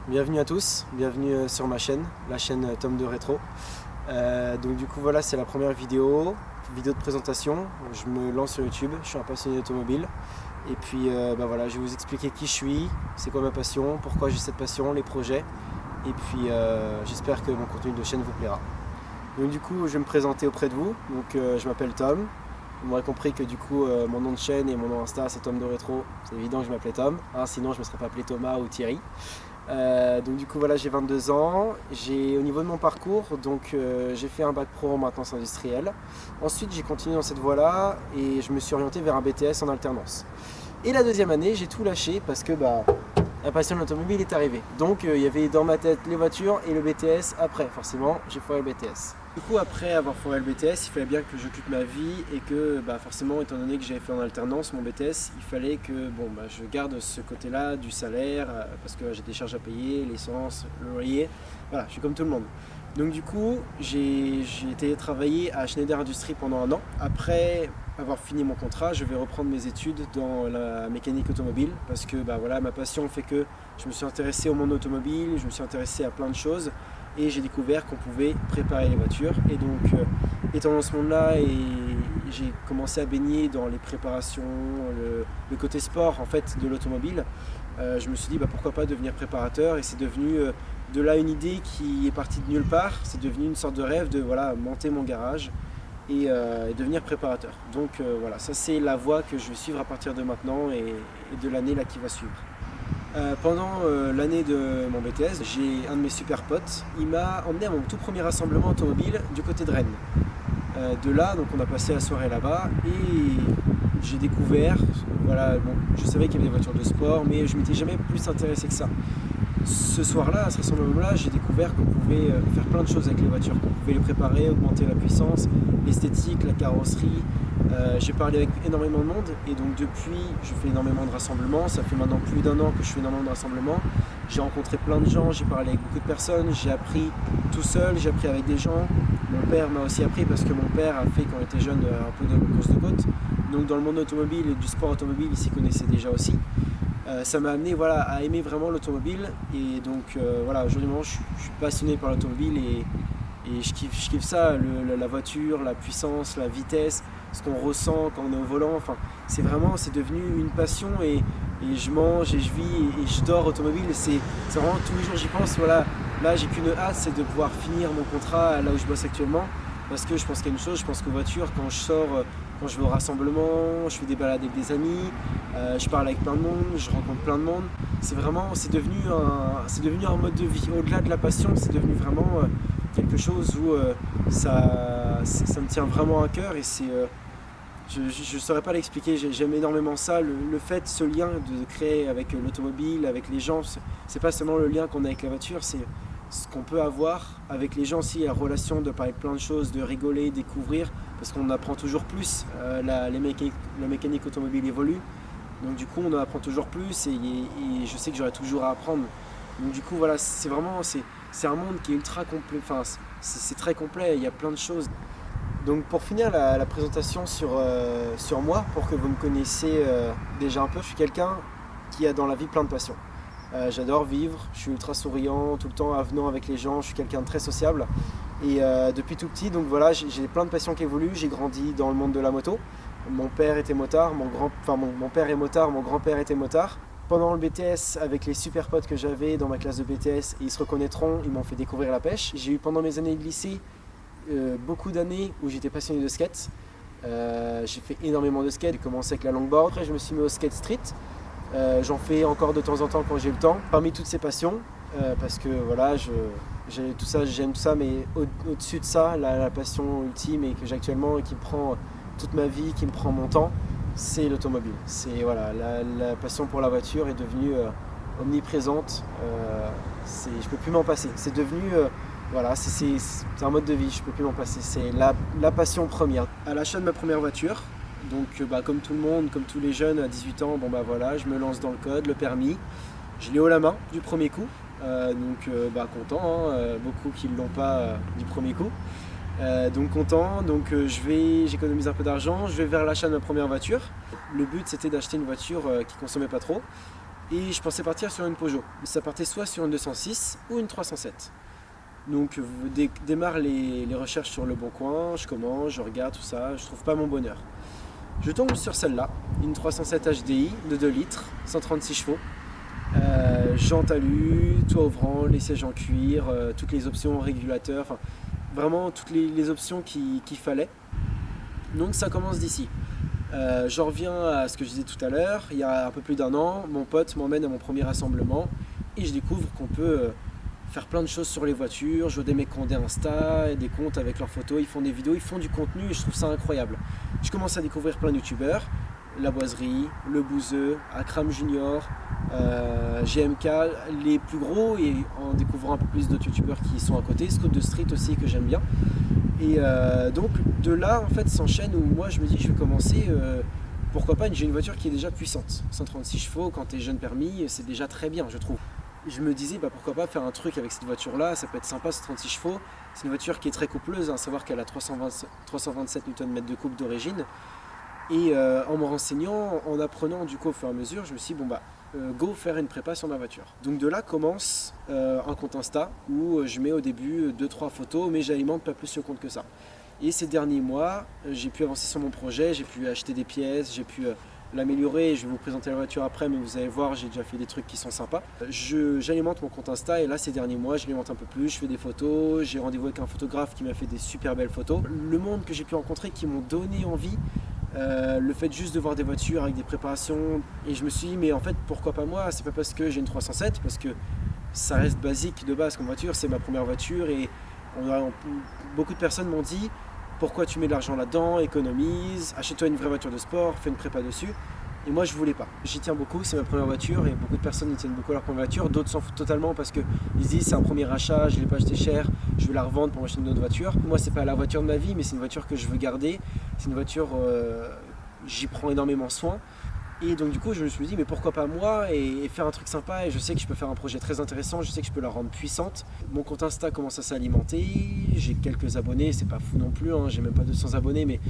Bienvenue à tous, bienvenue sur ma chaîne, la chaîne Tom de Rétro. Donc du coup voilà, c'est la première vidéo de présentation. Je me lance sur YouTube, je suis un passionné d'automobile. Et puis voilà, je vais vous expliquer qui je suis, c'est quoi ma passion, pourquoi j'ai cette passion, les projets. Et puis j'espère que mon contenu de chaîne vous plaira. Donc du coup je vais me présenter auprès de vous. Donc je m'appelle Tom. Vous m'aurez compris que du coup mon nom de chaîne et mon nom Insta c'est Tom de Rétro. C'est évident que je m'appelais Tom, hein, sinon je ne me serais pas appelé Thomas ou Thierry. Donc du coup voilà, j'ai 22 ans. Au niveau de mon parcours, donc j'ai fait un bac pro en maintenance industrielle. Ensuite j'ai continué dans cette voie-là et je me suis orienté vers un BTS en alternance. Et la deuxième année j'ai tout lâché parce que la passion de l'automobile est arrivée. Donc il y avait dans ma tête les voitures et le BTS après. Forcément j'ai foiré le BTS. Du coup après avoir foiré le BTS, il fallait bien que j'occupe ma vie et que forcément étant donné que j'avais fait en alternance mon BTS, il fallait que je garde ce côté-là du salaire parce que j'ai des charges à payer, l'essence, le loyer. Voilà, je suis comme tout le monde. Donc du coup j'ai été travailler à Schneider Industries pendant un an. Après avoir fini mon contrat, je vais reprendre mes études dans la mécanique automobile parce que voilà, ma passion fait que je me suis intéressé au monde automobile, je me suis intéressé à plein de choses et j'ai découvert qu'on pouvait préparer les voitures. Et donc étant dans ce monde-là, j'ai commencé à baigner dans les préparations, le côté sport en fait de l'automobile. Je me suis dit pourquoi pas devenir préparateur, et c'est devenu de là une idée qui est partie de nulle part. C'est devenu une sorte de rêve de monter mon garage et devenir préparateur. Donc voilà, ça c'est la voie que je vais suivre à partir de maintenant et de l'année là qui va suivre. Pendant l'année de mon BTS, j'ai un de mes super potes, il m'a emmené à mon tout premier rassemblement automobile du côté de Rennes. De là, donc on a passé la soirée là-bas et j'ai découvert, je savais qu'il y avait des voitures de sport, mais je ne m'étais jamais plus intéressé que ça. Ce soir-là, à ce rassemblement-là, j'ai découvert qu'on pouvait faire plein de choses avec les voitures, qu'on pouvait les préparer, augmenter la puissance, l'esthétique, la carrosserie. J'ai parlé avec énormément de monde et donc depuis, je fais énormément de rassemblements. Ça fait maintenant plus d'un an que je fais énormément de rassemblements. J'ai rencontré plein de gens, j'ai parlé avec beaucoup de personnes, j'ai appris tout seul, j'ai appris avec des gens. Mon père m'a aussi appris parce que mon père a fait quand il était jeune un peu de course de côte. Donc dans le monde automobile et du sport automobile, il s'y connaissait déjà aussi. Ça m'a amené à aimer vraiment l'automobile et donc aujourd'hui je suis passionné par l'automobile et je kiffe ça, la voiture, la puissance, la vitesse, ce qu'on ressent quand on est au volant. C'est devenu une passion et je mange et je vis et je dors automobile. C'est vraiment tous les jours j'y pense. Voilà, là j'ai qu'une hâte, c'est de pouvoir finir mon contrat là où je bosse actuellement. Parce que je pense qu'il y a une chose, je pense qu'aux voitures, quand je sors, quand je vais au rassemblement, je fais des balades avec des amis, je parle avec plein de monde, je rencontre plein de monde. C'est devenu un mode de vie. Au-delà de la passion, c'est devenu vraiment quelque chose où ça me tient vraiment à cœur et je ne saurais pas l'expliquer, j'aime énormément ça, le fait, ce lien de créer avec l'automobile, avec les gens, c'est pas seulement le lien qu'on a avec la voiture, c'est ce qu'on peut avoir avec les gens aussi, la relation de parler de plein de choses, de rigoler, découvrir, parce qu'on apprend toujours plus, la mécanique automobile évolue, donc du coup on en apprend toujours plus et je sais que j'aurai toujours à apprendre. Donc du coup voilà, c'est un monde qui est ultra complet, c'est très complet, il y a plein de choses. Donc pour finir la présentation sur moi, pour que vous me connaissiez déjà un peu, je suis quelqu'un qui a dans la vie plein de passions. J'adore vivre, je suis ultra souriant, tout le temps avenant avec les gens, je suis quelqu'un de très sociable. Et depuis tout petit, donc voilà, j'ai plein de passions qui évoluent, j'ai grandi dans le monde de la moto. Mon père était motard, mon père est motard, mon grand-père était motard. Pendant le BTS, avec les super potes que j'avais dans ma classe de BTS, ils se reconnaîtront, ils m'ont fait découvrir la pêche. J'ai eu pendant mes années de lycée beaucoup d'années où j'étais passionné de skate. J'ai fait énormément de skate, j'ai commencé avec la longboard, après je me suis mis au skate street. J'en fais encore de temps en temps quand j'ai le temps. Parmi toutes ces passions, parce que voilà, j'aime tout ça, mais au-dessus de ça, la passion ultime et que j'ai actuellement et qui me prend toute ma vie, qui me prend mon temps, c'est l'automobile. C'est la passion pour la voiture est devenue omniprésente. Je peux plus m'en passer. C'est devenu c'est un mode de vie. Je peux plus m'en passer. C'est la passion première. À l'achat de ma première voiture, donc comme tout le monde, comme tous les jeunes à 18 ans, je me lance dans le code, le permis. Je l'ai haut la main du premier coup. Content, hein, beaucoup qui ne l'ont pas du premier coup. Donc content, j'économise un peu d'argent, je vais vers l'achat de ma première voiture. Le but c'était d'acheter une voiture qui consommait pas trop. et je pensais partir sur une Peugeot. Ça partait soit sur une 206 ou une 307. Donc démarre les recherches sur le bon coin, je commence, je regarde tout ça, je trouve pas mon bonheur. Je tombe sur celle-là, une 307 HDI de 2 litres, 136 chevaux. Jante alu, toit ouvrant, les sièges en cuir, toutes les options régulateurs, enfin vraiment toutes les options qu'il fallait. Donc ça commence d'ici. J'en reviens à ce que je disais tout à l'heure, il y a un peu plus d'1 an, mon pote m'emmène à mon premier rassemblement et je découvre qu'on peut faire plein de choses sur les voitures. Je vois des mecs qui ont des Insta, des comptes avec leurs photos, ils font des vidéos, ils font du contenu et je trouve ça incroyable. Je commence à découvrir plein de youtubeurs, La Boiserie, Le Bouzeux, Akram Junior, GMK, les plus gros, et en découvrant un peu plus d'autres youtubeurs qui sont à côté, Scout de Street aussi que j'aime bien. Et donc de là en fait s'enchaîne où moi je me dis je vais commencer, pourquoi pas, j'ai une voiture qui est déjà puissante, 136 chevaux quand t'es jeune permis, c'est déjà très bien je trouve. Je me disais pourquoi pas faire un truc avec cette voiture là, ça peut être sympa, 136 chevaux, c'est une voiture qui est très coupleuse, à savoir qu'elle a 327 Nm de couple d'origine. Et en me renseignant, en apprenant du coup au fur et à mesure, je me suis dit go faire une prépa sur ma voiture. Donc de là commence un compte Insta où je mets au début 2-3 photos, mais j'alimente pas plus le compte que ça. Et ces derniers mois, j'ai pu avancer sur mon projet, j'ai pu acheter des pièces, j'ai pu l'améliorer. Je vais vous présenter la voiture après, mais vous allez voir, j'ai déjà fait des trucs qui sont sympas. J'alimente mon compte Insta et là ces derniers mois, je l'alimente un peu plus, je fais des photos, j'ai rendez-vous avec un photographe qui m'a fait des super belles photos. Le monde que j'ai pu rencontrer qui m'ont donné envie, le fait juste de voir des voitures avec des préparations, et je me suis dit mais en fait pourquoi pas moi, c'est pas parce que j'ai une 307, parce que ça reste basique de base comme voiture, c'est ma première voiture et beaucoup de personnes m'ont dit pourquoi tu mets de l'argent là-dedans, économise, achète-toi une vraie voiture de sport, fais une prépa dessus. Et moi je voulais pas, j'y tiens beaucoup, c'est ma première voiture et beaucoup de personnes y tiennent beaucoup à leur première voiture, d'autres s'en foutent totalement parce qu'ils se disent c'est un premier achat, je ne l'ai pas acheté cher, je vais la revendre pour m'acheter une autre voiture. Moi c'est pas la voiture de ma vie mais c'est une voiture que je veux garder, c'est une voiture, j'y prends énormément soin. Et donc du coup je me suis dit mais pourquoi pas moi et faire un truc sympa, et je sais que je peux faire un projet très intéressant, je sais que je peux la rendre puissante. Mon compte Insta commence à s'alimenter, j'ai quelques abonnés, c'est pas fou non plus, hein, j'ai même pas 200 abonnés mais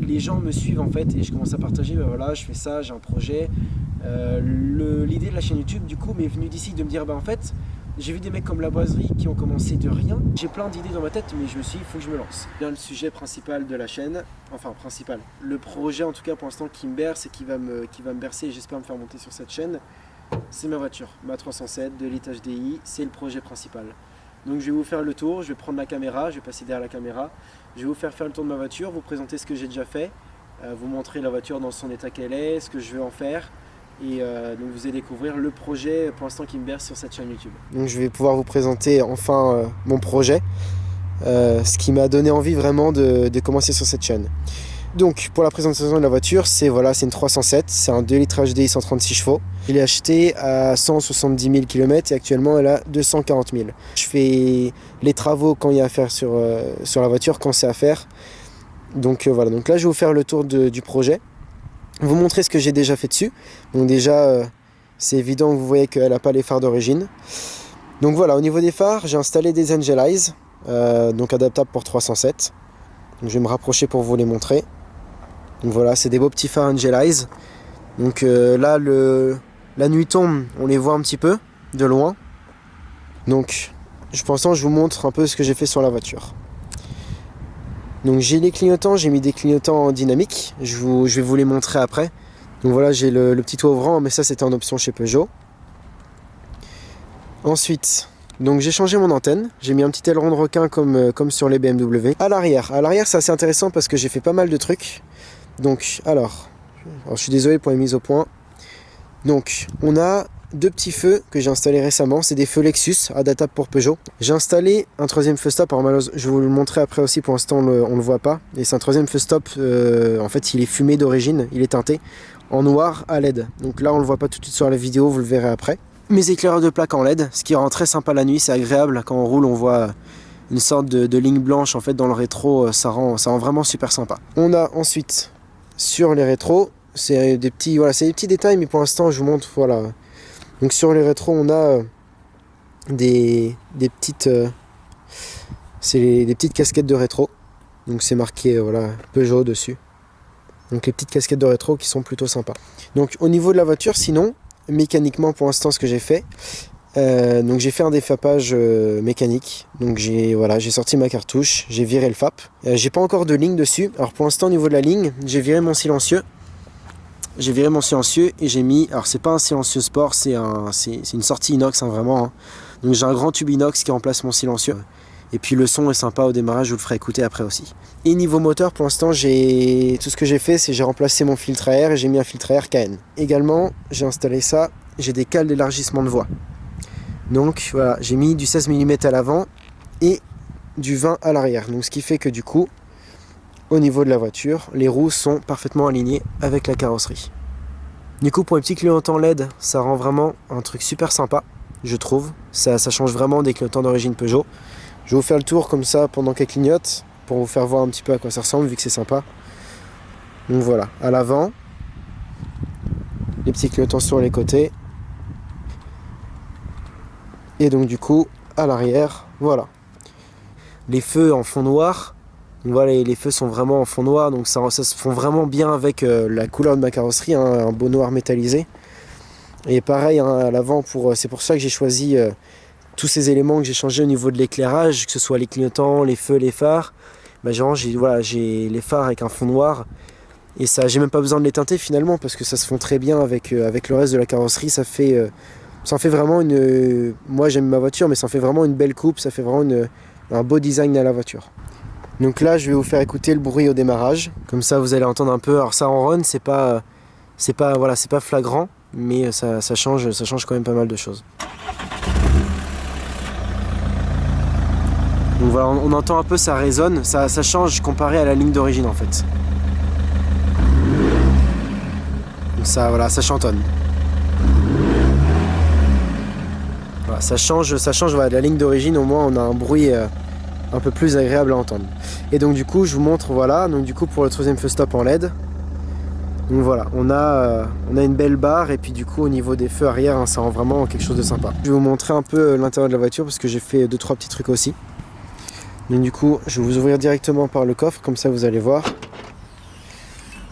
les gens me suivent en fait et je commence à partager, voilà je fais ça, j'ai un projet. L'idée de la chaîne YouTube du coup m'est venue d'ici de me dire en fait j'ai vu des mecs comme La Boiserie qui ont commencé de rien. J'ai plein d'idées dans ma tête mais je me suis dit il faut que je me lance. Bien le sujet principal de la chaîne, enfin principal, le projet en tout cas pour l'instant qui me berce et qui va me bercer et j'espère me faire monter sur cette chaîne, c'est ma voiture, ma 307 de litre HDI, c'est le projet principal. Donc je vais vous faire le tour, je vais prendre la caméra, je vais passer derrière la caméra, je vais vous faire le tour de ma voiture, vous présenter ce que j'ai déjà fait, vous montrer la voiture dans son état qu'elle est, ce que je veux en faire. Et donc vous allez découvrir le projet pour l'instant qui me berce sur cette chaîne YouTube. Donc je vais pouvoir vous présenter enfin mon projet, ce qui m'a donné envie vraiment de commencer sur cette chaîne. Donc pour la présentation de la voiture, c'est une 307, c'est un 2 litres HDI 136 chevaux. Il est acheté à 170 000 km et actuellement elle a 240 000. Je fais les travaux quand il y a à faire sur la voiture, quand c'est à faire. Donc voilà, donc là je vais vous faire le tour du projet. Vous montrer ce que j'ai déjà fait dessus. Donc déjà c'est évident que vous voyez qu'elle n'a pas les phares d'origine. Donc voilà, au niveau des phares, j'ai installé des Angel Eyes, donc adaptables pour 307. Donc je vais me rapprocher pour vous les montrer. Donc voilà, c'est des beaux petits phares Angel Eyes. Donc là la nuit tombe, on les voit un petit peu de loin. Donc je vous montre un peu ce que j'ai fait sur la voiture. Donc j'ai les clignotants, j'ai mis des clignotants dynamiques, je vais vous les montrer après. Donc voilà, j'ai le petit toit ouvrant, mais ça c'était en option chez Peugeot. Ensuite, donc j'ai changé mon antenne, j'ai mis un petit aileron de requin comme sur les BMW. À l'arrière c'est assez intéressant parce que j'ai fait pas mal de trucs. Donc alors je suis désolé pour les mises au point. Donc on a deux petits feux que j'ai installés récemment, c'est des feux Lexus adaptables pour Peugeot. J'ai installé un troisième feu stop, alors malheureusement je vais vous le montrer après aussi, pour l'instant on le voit pas. Et c'est un troisième feu stop, en fait il est fumé d'origine, il est teinté en noir à LED. Donc là on le voit pas tout de suite sur la vidéo, vous le verrez après. Mes éclaireurs de plaque en LED, ce qui rend très sympa la nuit, c'est agréable, quand on roule on voit une sorte de ligne blanche en fait dans le rétro, ça rend vraiment super sympa. On a ensuite sur les rétros, c'est des petits détails mais pour l'instant je vous montre, voilà. Donc sur les rétros on a des petites des petites casquettes de rétro. Donc c'est marqué Peugeot dessus. Donc les petites casquettes de rétro qui sont plutôt sympas. Donc au niveau de la voiture sinon, mécaniquement pour l'instant ce que j'ai fait. Donc j'ai fait un défapage mécanique, donc j'ai sorti ma cartouche, j'ai viré le FAP. J'ai pas encore de ligne dessus, alors pour l'instant au niveau de la ligne, j'ai viré mon silencieux. Et j'ai mis, alors c'est pas un silencieux sport, c'est une sortie inox hein, vraiment. Hein. Donc j'ai un grand tube inox qui remplace mon silencieux. Et puis le son est sympa au démarrage, je vous le ferai écouter après aussi. Et niveau moteur, pour l'instant, tout ce que j'ai fait, c'est j'ai remplacé mon filtre à air et j'ai mis un filtre à air KN. Également, j'ai installé ça, j'ai des cales d'élargissement de voie. Donc voilà, j'ai mis du 16 mm à l'avant et du 20 à l'arrière. Donc ce qui fait que du coup, au niveau de la voiture, les roues sont parfaitement alignées avec la carrosserie. Du coup, pour les petits clignotants LED, ça rend vraiment un truc super sympa, je trouve. Ça change vraiment des clignotants d'origine Peugeot. Je vais vous faire le tour comme ça pendant qu'elle clignote, pour vous faire voir un petit peu à quoi ça ressemble, vu que c'est sympa. Donc voilà, à l'avant, les petits clignotants sur les côtés. Et donc du coup, à l'arrière, voilà. Les feux en fond noir, donc voilà, les feux sont vraiment en fond noir, donc ça se fond vraiment bien avec la couleur de ma carrosserie, hein, un beau noir métallisé. Et pareil hein, à l'avant, c'est pour ça que j'ai choisi tous ces éléments que j'ai changés au niveau de l'éclairage, que ce soit les clignotants, les feux, les phares. Bah, j'ai les phares avec un fond noir. Et ça, j'ai même pas besoin de les teinter finalement, parce que ça se fond très bien avec le reste de la carrosserie. Ça en fait vraiment une... Moi j'aime ma voiture, mais ça en fait vraiment une belle coupe, ça fait vraiment un beau design à la voiture. Donc là je vais vous faire écouter le bruit au démarrage, comme ça vous allez entendre un peu. Alors ça ronronne, c'est pas flagrant, mais ça change quand même pas mal de choses. Donc voilà, on entend un peu, ça résonne, ça change comparé à la ligne d'origine en fait. Donc ça, voilà, ça chantonne. Voilà, ça change voilà, de la ligne d'origine, au moins on a un bruit un peu plus agréable à entendre. Et donc du coup je vous montre, voilà, donc du coup pour le troisième feu stop en LED, donc voilà, on a une belle barre, et puis du coup au niveau des feux arrière, hein, ça rend vraiment quelque chose de sympa. Je vais vous montrer un peu l'intérieur de la voiture, parce que j'ai fait 2-3 petits trucs aussi. Donc du coup je vais vous ouvrir directement par le coffre, comme ça vous allez voir.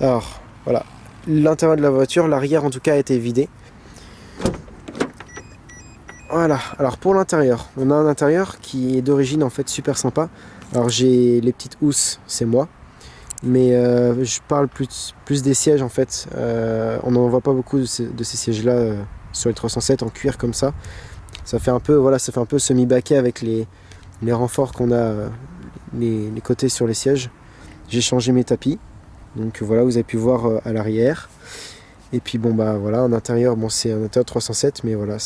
Alors voilà, l'intérieur de la voiture, l'arrière en tout cas a été vidé. Voilà, alors pour l'intérieur, on a un intérieur qui est d'origine en fait super sympa. Alors j'ai les petites housses, c'est moi, mais je parle plus des sièges en fait. On n'en voit pas beaucoup de ces sièges là sur les 307 en cuir comme ça. Ça fait un peu, voilà, ça fait un peu semi-baquet avec les renforts qu'on a, les côtés sur les sièges. J'ai changé mes tapis, donc voilà, vous avez pu voir à l'arrière. Et puis bon bah voilà, un intérieur, bon c'est un intérieur 307, mais voilà,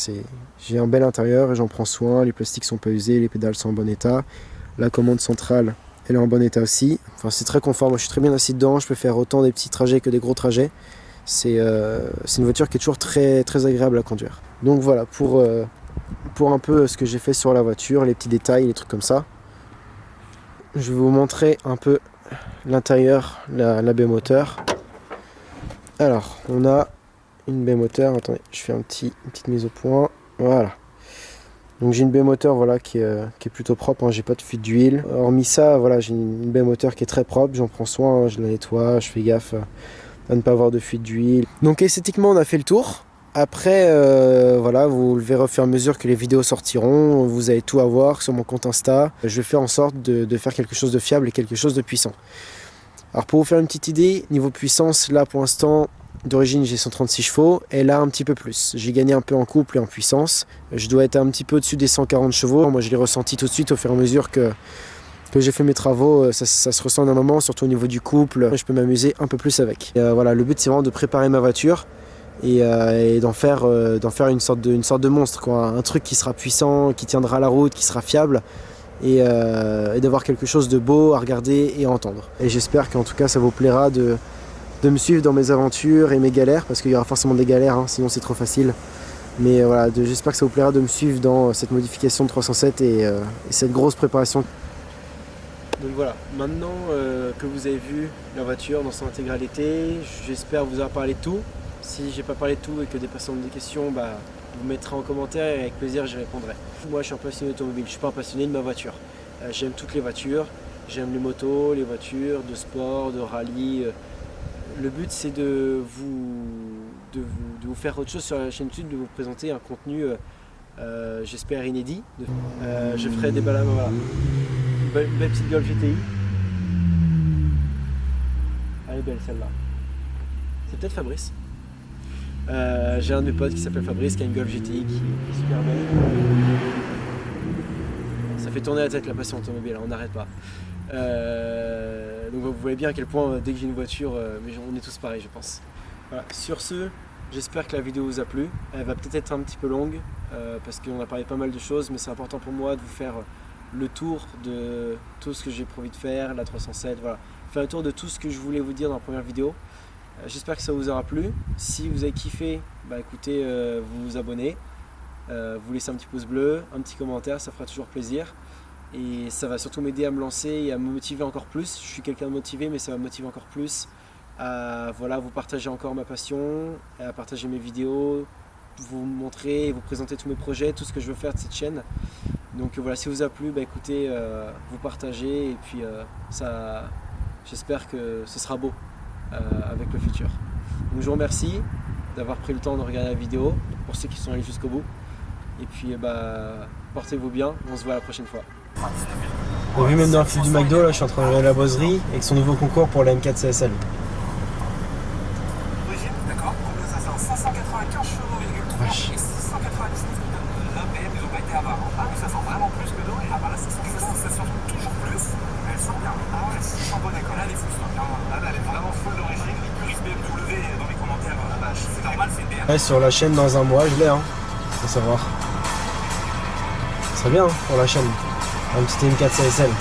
j'ai un bel intérieur et j'en prends soin. Les plastiques sont pas usés, les pédales sont en bon état. La commande centrale, elle est en bon état aussi. Enfin c'est très confort, moi je suis très bien assis dedans, je peux faire autant des petits trajets que des gros trajets. C'est une voiture qui est toujours très, très agréable à conduire. Donc voilà, pour un peu ce que j'ai fait sur la voiture, les petits détails, les trucs comme ça. Je vais vous montrer un peu l'intérieur, la baie moteur. Alors, on a une baie moteur, attendez, je fais une petite mise au point, voilà. Donc j'ai une baie moteur voilà, qui est plutôt propre, hein, j'ai pas de fuite d'huile. Hormis ça, voilà, j'ai une baie moteur qui est très propre, j'en prends soin, hein, je la nettoie, je fais gaffe à ne pas avoir de fuite d'huile. Donc esthétiquement on a fait le tour. Après, voilà, vous le verrez au fur et à mesure que les vidéos sortiront, vous allez tout avoir sur mon compte Insta. Je vais faire en sorte de faire quelque chose de fiable et quelque chose de puissant. Alors pour vous faire une petite idée, niveau puissance, là pour l'instant, d'origine j'ai 136 chevaux, et là un petit peu plus. J'ai gagné un peu en couple et en puissance. Je dois être un petit peu au-dessus des 140 chevaux. Moi je l'ai ressenti tout de suite au fur et à mesure que j'ai fait mes travaux. Ça se ressent d'un moment, surtout au niveau du couple. Je peux m'amuser un peu plus avec. Voilà, le but c'est vraiment de préparer ma voiture et d'en faire une sorte de monstre, quoi. Un truc qui sera puissant, qui tiendra la route, qui sera fiable. Et d'avoir quelque chose de beau à regarder et à entendre. Et j'espère qu'en tout cas ça vous plaira de me suivre dans mes aventures et mes galères, parce qu'il y aura forcément des galères, hein, sinon c'est trop facile. Mais voilà, j'espère que ça vous plaira de me suivre dans cette modification de 307 et cette grosse préparation. Donc voilà, maintenant que vous avez vu la voiture dans son intégralité, j'espère vous avoir parlé de tout. Si j'ai pas parlé de tout et que des personnes ont des questions, bah, vous mettrez en commentaire et avec plaisir j'y répondrai. Moi je suis un passionné d'automobile, je suis pas un passionné de ma voiture. J'aime toutes les voitures, j'aime les motos, les voitures de sport, de rallye. Le but c'est de vous vous faire autre chose sur la chaîne YouTube, de vous présenter un contenu, j'espère, inédit. Je ferai des balades, voilà. Une belle petite Golf GTI. Elle est belle celle-là. C'est peut-être Fabrice. J'ai un de mes potes qui s'appelle Fabrice qui a une Golf GTI qui est super belle. Ça fait tourner la tête la passion automobile, on n'arrête pas. Donc vous voyez bien à quel point dès que j'ai une voiture, mais on est tous pareils je pense. Voilà. Sur ce, j'espère que la vidéo vous a plu. Elle va peut-être être un petit peu longue parce qu'on a parlé pas mal de choses, mais c'est important pour moi de vous faire le tour de tout ce que j'ai prévu de faire, la 307, voilà. Faire le tour de tout ce que je voulais vous dire dans la première vidéo. J'espère que ça vous aura plu. Si vous avez kiffé, bah écoutez, vous vous abonnez, vous laissez un petit pouce bleu, un petit commentaire, ça fera toujours plaisir. Et ça va surtout m'aider à me lancer et à me motiver encore plus. Je suis quelqu'un de motivé, mais ça va me motiver encore plus à voilà, vous partager encore ma passion, à partager mes vidéos, vous montrer, vous présenter tous mes projets, tout ce que je veux faire de cette chaîne. Donc voilà, si ça vous a plu, bah écoutez, vous partagez et puis j'espère que ce sera beau avec le futur. Donc je vous remercie d'avoir pris le temps de regarder la vidéo, pour ceux qui sont allés jusqu'au bout. Et puis bah, portez-vous bien, on se voit la prochaine fois. Vous avez vu, même dans la file du McDo, là, je suis en train de regarder la boiserie avec son nouveau concours pour la M4 CSL. D'accord, combien ça sort 595 chevaux, et 690 la PM, ils ont pas été avares. Ah mais ça sent vraiment plus que doré. Ah bah là ça sent toujours plus, mais elle sent bien. Ah ouais, c'est sans bon d'accord. Là elle est fou, là elle est vraiment folle d'origine. Les puristes BMW dans les commentaires, c'est normal, c'est bien. Ouais, sur la chaîne dans un mois, je l'ai, hein, faut savoir. Ce serait bien hein, pour la chaîne, un petit M4 CSL.